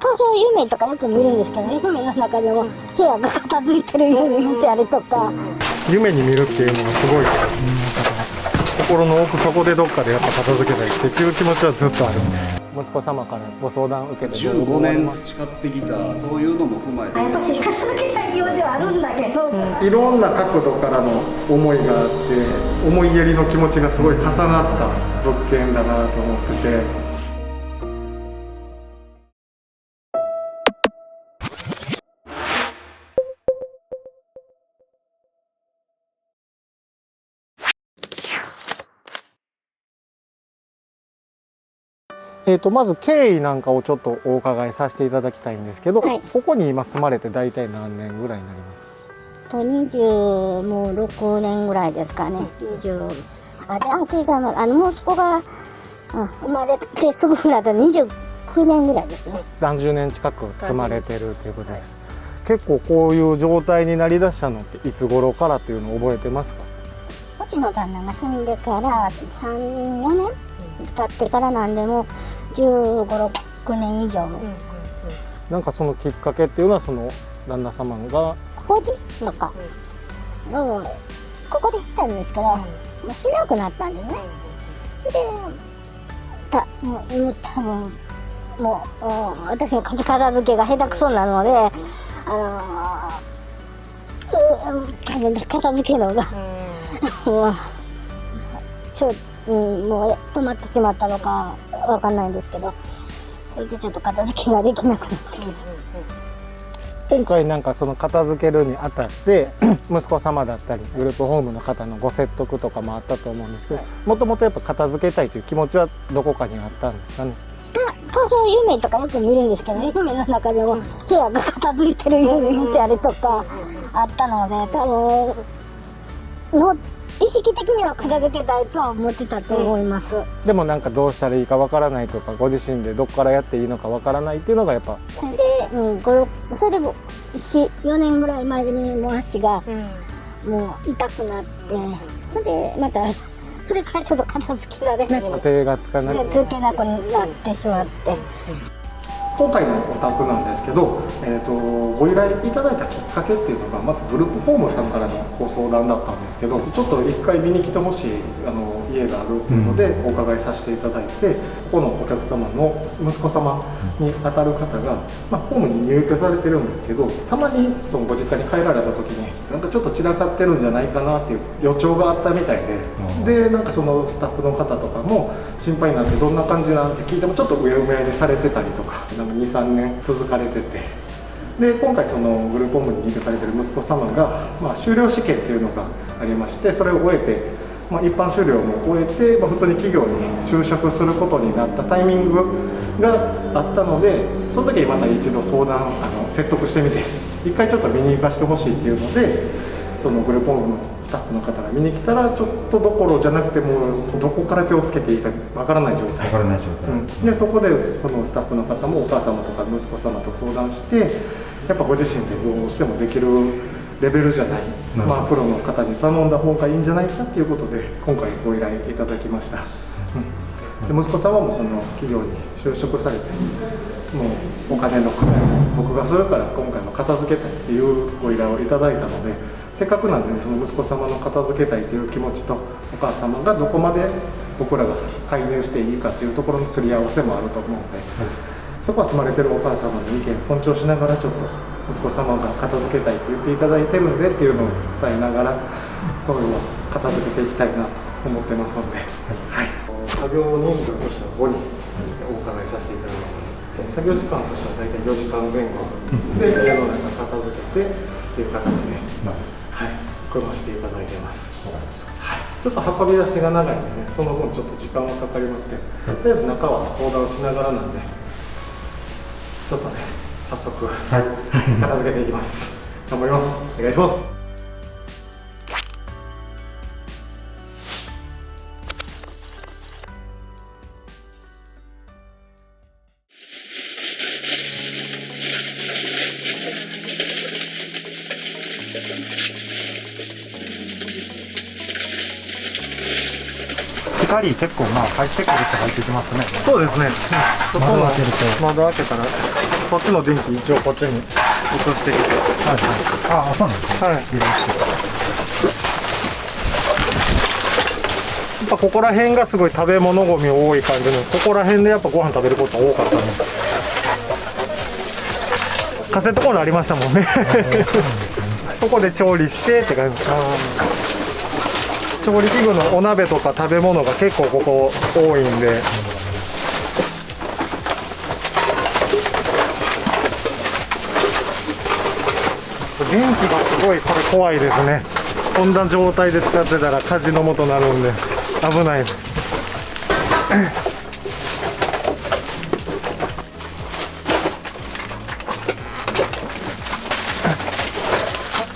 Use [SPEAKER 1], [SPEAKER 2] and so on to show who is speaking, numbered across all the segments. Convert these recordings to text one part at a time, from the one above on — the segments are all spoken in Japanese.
[SPEAKER 1] 多少夢とかよく見るんですけど、夢の中でも部屋が片付いてるように見てあるとか。
[SPEAKER 2] 夢に見るっていうのがすごい、心の奥底でどっかでやっぱ片付けたいっていう気持ちはずっとあるんで、息子様からご相談を受けて
[SPEAKER 3] 15年培ってきたそういうのも踏まえて、
[SPEAKER 1] やっぱし片付けたい気持ちはあるんだけど、
[SPEAKER 2] いろんな角度からの思いがあって思いやりの気持ちがすごい重なった物件だなと思ってて。まず経緯なんかをちょっとお伺いさせていただきたいんですけど、
[SPEAKER 1] はい、
[SPEAKER 2] ここに今住まれて大体何年ぐらいになりますか？26
[SPEAKER 1] 年ぐらいですかね。違う、息子が生まれてすぐぐらいだと29年ぐらいですね。
[SPEAKER 2] 30年近く住まれてるということです。結構こういう状態になりだしたのっていつ頃からっていうのを覚えてますか？
[SPEAKER 1] うちの旦那が死んでから3、4年経ってからなんでも15、6年以上。
[SPEAKER 2] なんかそのきっかけっていうのはその旦那様が
[SPEAKER 1] 法事とかのここでしてたんですけど、もうしなくなったんですね。それでもう多分もう私も片付けが下手くそなので、多分片付けのがもうもう止まってしまったのかわかんないんですけど、それでちょっと片付けができなくなって。
[SPEAKER 2] 今回なんかその片付けるにあたって息子様だったりグループホームの方のご説得とかもあったと思うんですけど、もともとやっぱ片付けたいという気持ちはどこかにあったんですかね？
[SPEAKER 1] 多少夢とかよく見るんですけど、夢の中でも部屋が片付いてるように見てあるとかあったので、多分意識的には片付けたいとは思ってたと思います。
[SPEAKER 2] でもなんかどうしたらいいかわからないとか、ご自身でどこからやっていいのかわからないっていうのがやっぱ
[SPEAKER 1] それで、それでも4年ぐらい前にもう足がもう痛くなって、それでまたそれからちょっと片付けられなくて、
[SPEAKER 2] 手がつかなく
[SPEAKER 1] 続けなくなってしまって。
[SPEAKER 2] 今回のお宅なんですけど、ご依頼いただいたきっかけっていうのがまずグループホームさんからのご相談だったんですけど、ちょっと一回見に来てほしい家があるっていうのでお伺いさせていただいて、ここのお客様の息子様に当たる方が、ホームに入居されてるんですけど、たまにそのご実家に帰られた時になんかちょっと散らかってるんじゃないかなっていう予兆があったみたいで、なんかそのスタッフの方とかも心配になってどんな感じなんて聞いてもちょっとうやうやにされてたりとか、2、3年続かれてて、で今回そのグループホームに入居されてる息子様が、修了試験っていうのがありまして、それを終えて、一般修了も終えて、普通に企業に就職することになったタイミングがあったので、その時にまた一度相談説得してみて、一回ちょっと見に行かせてほしいっていうので、そのグループホームのスタッフの方が見に来たら、ちょっとどころじゃなくてもうどこから手をつけていいかわからない状態、でそこでそのスタッフの方もお母様とか息子様と相談して、やっぱご自身でどうしてもできるレベルじゃない、プロの方に頼んだ方がいいんじゃないかっていうことで今回ご依頼いただきました。で息子様もその企業に就職されて、もうお金のこと僕がするから今回も片付けたいっていうご依頼をいただいたので、せっかくなんでね、その息子様の片付けたいという気持ちとお母様がどこまで僕らが介入していいかっていうところのすり合わせもあると思うので、そこは住まれてるお母様の意見を尊重しながら、ちょっと息子様が片付けたいと言っていただいてるんでっていうのを伝えながら、これを片付けていきたいなと思ってますので、作業人数としては5人お伺いさせていただきます。作業時間としては大体4時間前後で家の中片付けてっていう形で、組ませていただいています。ちょっと運び出しが長いんでね、その分ちょっと時間はかかりますけど、とりあえず中は相談しながらなんで、ちょっとね、早速、片付けていきます。頑張ります。お願いします。
[SPEAKER 4] 光結構入ってくるって入ってきますね。
[SPEAKER 2] そうですね。
[SPEAKER 4] 窓開けると。
[SPEAKER 2] 窓開けたらこっちの電気一応こっちに移してきて、
[SPEAKER 4] はいはい。あ、そうなんですね。
[SPEAKER 2] はい、やっぱここら辺がすごい食べ物ゴミ多い感じで、ここら辺でやっぱご飯食べること多かったね。カセットコンロありましたもんね。ここで調理してって感じ。調理器具のお鍋とか食べ物が結構ここ多いんで。電気がすごいこれ怖いですね。こんな状態で使ってたら火事の元になるんで危ないです。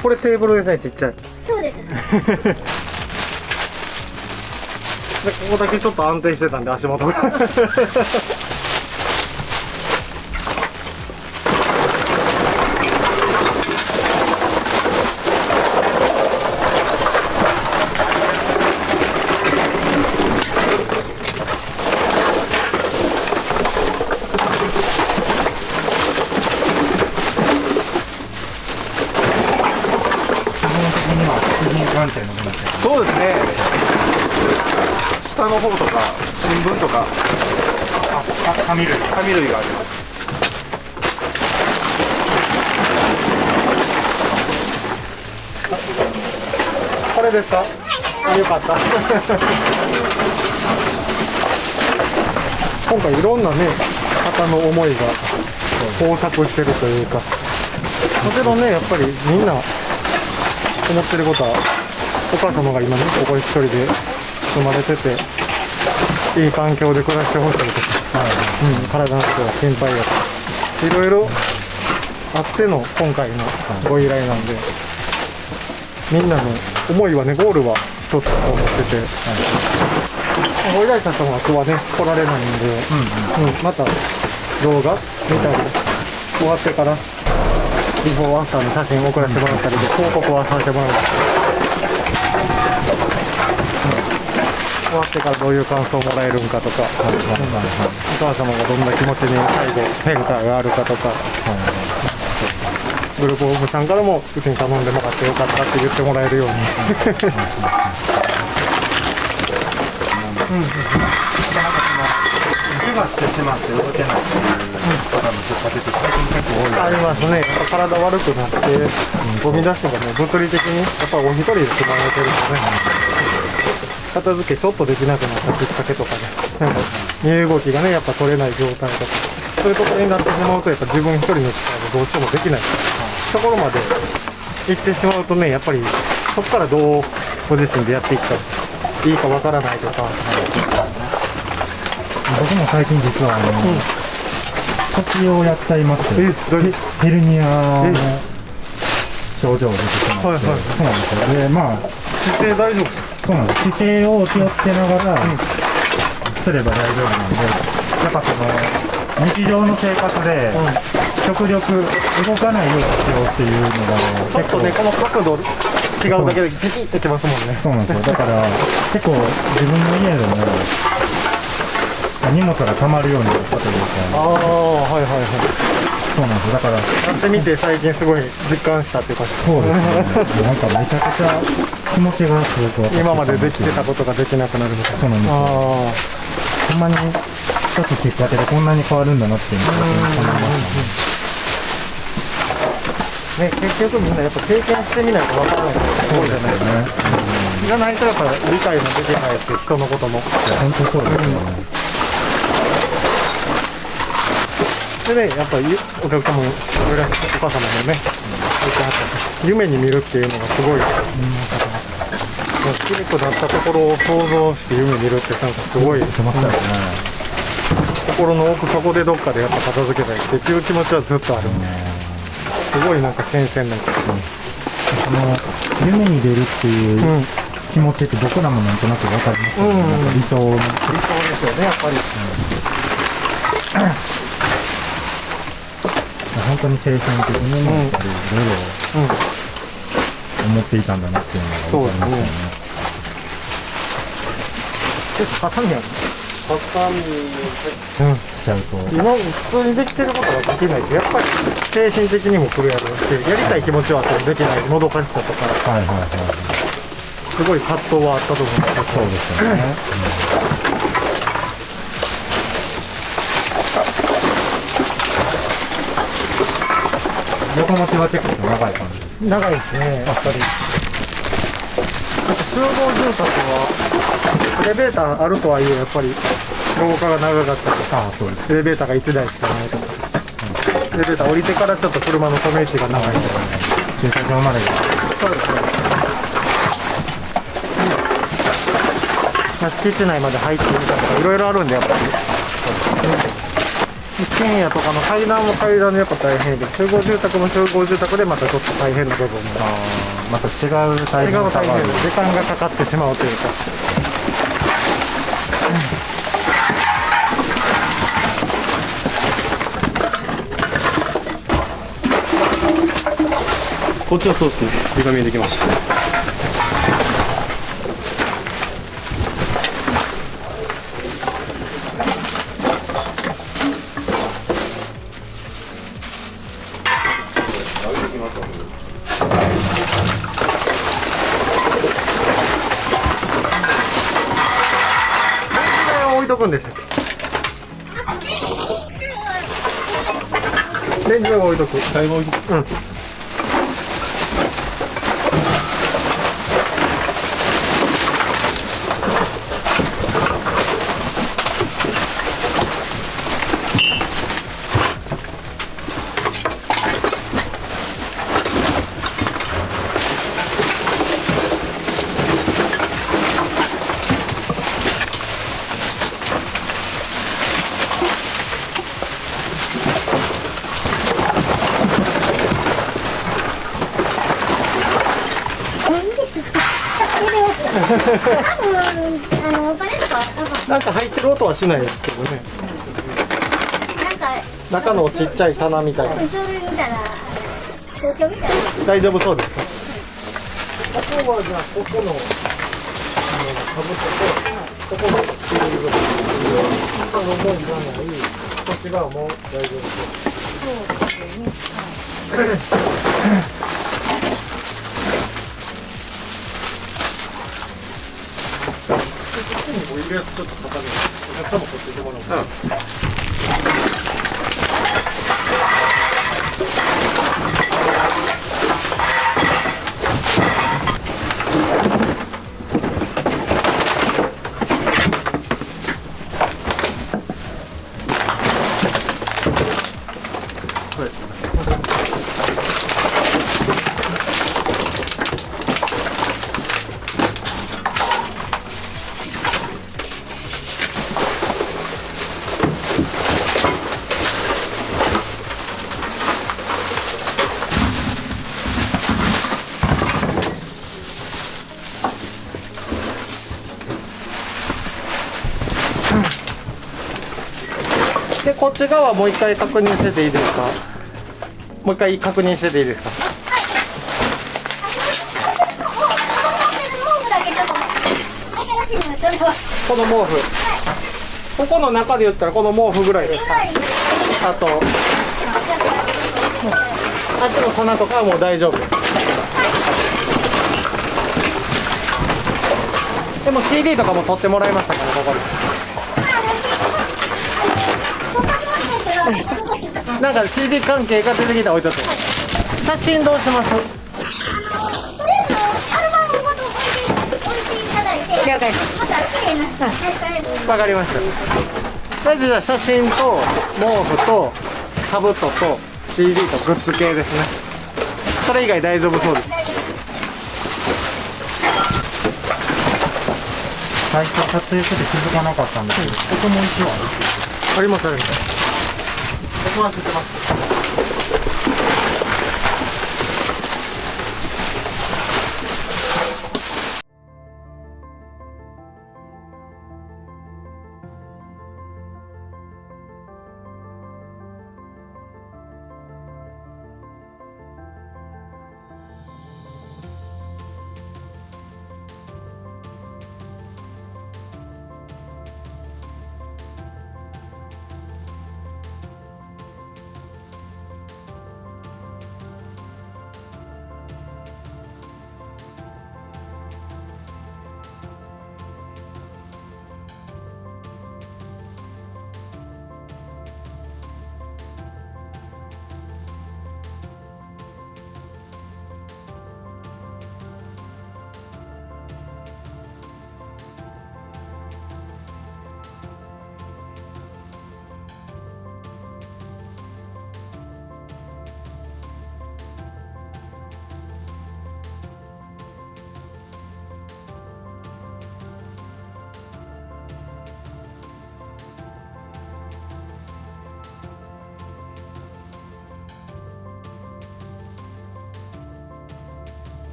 [SPEAKER 2] これテーブルですね、ちっちゃい。
[SPEAKER 1] そうですね。
[SPEAKER 2] でここだけちょっと安定してたんで足元が。そうですね。下の方とか新聞とか紙類があります。これですか？あ、よかった。今回いろんなね方の思いが交錯してるというか、もちろんねやっぱりみんな思ってることは、お母様が今ねここに一人で住まれてていい環境で暮らしてほしいとか、体のことが心配だとかいろいろあっての今回のご依頼なんで、みんなの思いはね、ゴールは一つと思ってて、ご依頼者様は今日はね来られないんで、また動画見たり終わってからビフォーアフターの写真を送らせてもらったりで報告はさせてもらいます。終わってからどういう感想をもらえるんかとか、お母様がどんな気持ちに最後変化があるかとか、グループホームさんからもうちに頼んでもらってよかったって言ってもらえるように。
[SPEAKER 4] 怪我してしまって動けないっていう方の出荷って最近結構多い。
[SPEAKER 2] ありますね。やっぱ体悪くなって、ゴミ出しとかね、物理的にやっぱお一人で住まれてるとね、片付けちょっとできなくなったきっかけとかね、なんか身動きがねやっぱ取れない状態とか、そういうところになってしまうとやっぱ自分一人の力でどうしてもできないところまで行ってしまうとね、やっぱりそこからどうご自身でやっていったらいいかわからないとか。
[SPEAKER 4] 僕も最近実は腰をやっちゃいまして、ヘルニアの症状が出てきまして、そうなんですよ。で、まあ
[SPEAKER 2] 姿勢大丈夫？
[SPEAKER 4] そうなんです。姿勢を気をつけながらすれば大丈夫なんで、やっぱその日常の生活で極力動かないようにしようっていうのが
[SPEAKER 2] ちょっとね、この角度違うだけでピキッてきますもんね。
[SPEAKER 4] そうなんですよ。だから結構自分の家でも荷物が溜まるようになったというか。
[SPEAKER 2] ああ、はいはいはい。
[SPEAKER 4] そうなんですよ。だから
[SPEAKER 2] やってみて最近すごい実感したっていうか。
[SPEAKER 4] そうですね。なんかめちゃくちゃ気持ちがすごく
[SPEAKER 2] 今までできてたことができなくなるみたいな。
[SPEAKER 4] そうなんですよ。ほんまに一つきっかけでこんなに変わるんだなっていうのを思いましたね。
[SPEAKER 2] 結局みんなやっぱ経験してみないとわからないことすごいじゃないですか。じゃないとやっぱ理解もできないし、人のことも。
[SPEAKER 4] 本当そうですね。
[SPEAKER 2] でね、やっぱりお客様もお母様もね、言ってはった夢に見るっていうのがすごい。きれくなったところを想像して夢見るってなんかすごい。心の奥底でどっかでやっぱ片付けたいっていう気持ちはずっとある。すごいなんか新鮮な。
[SPEAKER 4] その夢に出るっていう気持ちって僕らもなんとなく分かりますよね。理想
[SPEAKER 2] ですよね、やっぱり。
[SPEAKER 4] 本当に精神的にもやっぱりいろいろ思っていたんだなっていうのが分かりますよね。
[SPEAKER 2] 結構ハサミある。
[SPEAKER 3] ハサミ
[SPEAKER 4] しちゃうと。
[SPEAKER 2] 今普通にできてることはできないとやっぱり精神的にも来るやろうし、やりたい気持ちはあってもできないもどかしさとか
[SPEAKER 4] はいはいはい。
[SPEAKER 2] すごい葛藤はあったと思うんですけど、
[SPEAKER 4] そうですよね。横持ちは結構長い感じです。
[SPEAKER 2] 長いですね、やっぱり。集合住宅はエレベーターあるとはいえやっぱり廊下が長かったり、
[SPEAKER 4] ああ、そうです。
[SPEAKER 2] エレベーターが1台しかないとか、エレベーター降りてからちょっと車の止め位置が長いとか、
[SPEAKER 4] 駐車場までが。
[SPEAKER 2] そうですね。敷地内まで入ってみたとかいろいろあるんで、やっぱり一軒家とかの階段も階段でやっぱ大変で、集合住宅も集合住宅でまたちょっと大変な部分も
[SPEAKER 4] また違う大変さがある。
[SPEAKER 2] 時間がかかってしまうというか。
[SPEAKER 3] こっちはそうですね、床見えてきました。
[SPEAKER 2] 置いとくんでしたっけ？レンジは置いとく。
[SPEAKER 3] だいぶ置いて
[SPEAKER 2] うん。なんか入ってる音はしないですけどね。中のちっちゃい棚みたいな。大丈夫そうですか？ここはじゃあここのかぶとここのっていう部分。このもんじゃない。こっち側も大丈夫そうです。入れるやつちょっと高め。お客さんもこっちでもらおう。そうですね。で、こっち側もう一回確認してていいですか？もう一回確認してていいですか？この毛布、ここの中で言ったらこの毛布ぐらいですか？あと、あっちの粉とかはもう大丈夫。でも CD とかも取ってもらいましたから、ここで。なんか CD 関係が出てきたら置いとって。写真どうします？わかりました。まずじゃあ写真と毛布と兜と CD とグッズ系ですね。それ以外大丈夫そうです。
[SPEAKER 4] 最初撮影してて気づかなかったんですけど、ここも一応
[SPEAKER 2] ありますあります。僕は知ってます。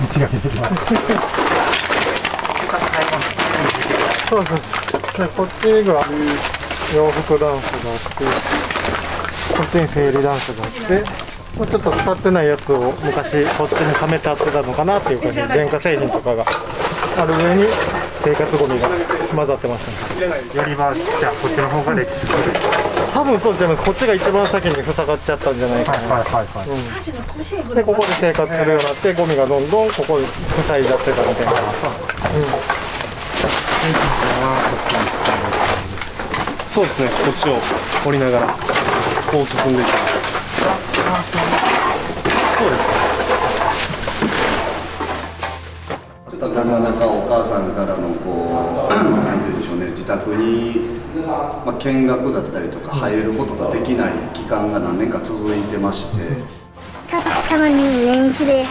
[SPEAKER 4] 口が出てきます。
[SPEAKER 2] そうそうでこっちが洋服ダンスがあってこっちに生理ダンスがあってもうちょっと使ってないやつを昔こっちに溜めてあってたのかなっていう感じで電化製品とかがある上に生活ゴミが混ざってましたね。
[SPEAKER 4] やり場じゃあこっちの方が歴史古い。
[SPEAKER 2] 多分そうちゃいます。こっちが一番先に塞がっちゃったんじゃないかな、
[SPEAKER 4] はいはいはいはい。
[SPEAKER 2] でここで生活するようになってゴミがどんどんここ塞いじゃってたみたいな、
[SPEAKER 3] そうですね、こっちを降りながらこう進んでいきます。そうですね。
[SPEAKER 5] なかなかお母さんからのこうなんて言うんでしょうね、自宅に、見学だったりとか入ることができない期間が何年か続いてまして、
[SPEAKER 1] たまに年一で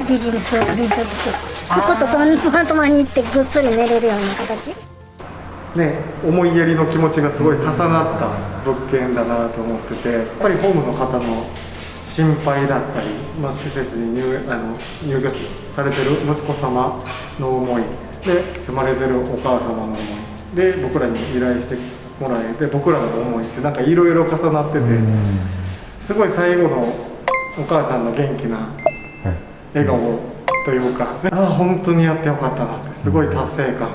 [SPEAKER 1] ビジネスを勉強してこことまとまに行ってぐっすり寝れるような形
[SPEAKER 2] ね、思いやりの気持ちがすごい重なった物件だなと思ってて、やっぱりホームの方の心配だったり、施設に入居されてる息子様の思いで住まれてるお母様の思いで僕らに依頼してもらえて僕らの思いってなんかいろいろ重なってて、すごい最後のお母さんの元気な笑顔というか、ああ本当にやってよかったなってすごい達成感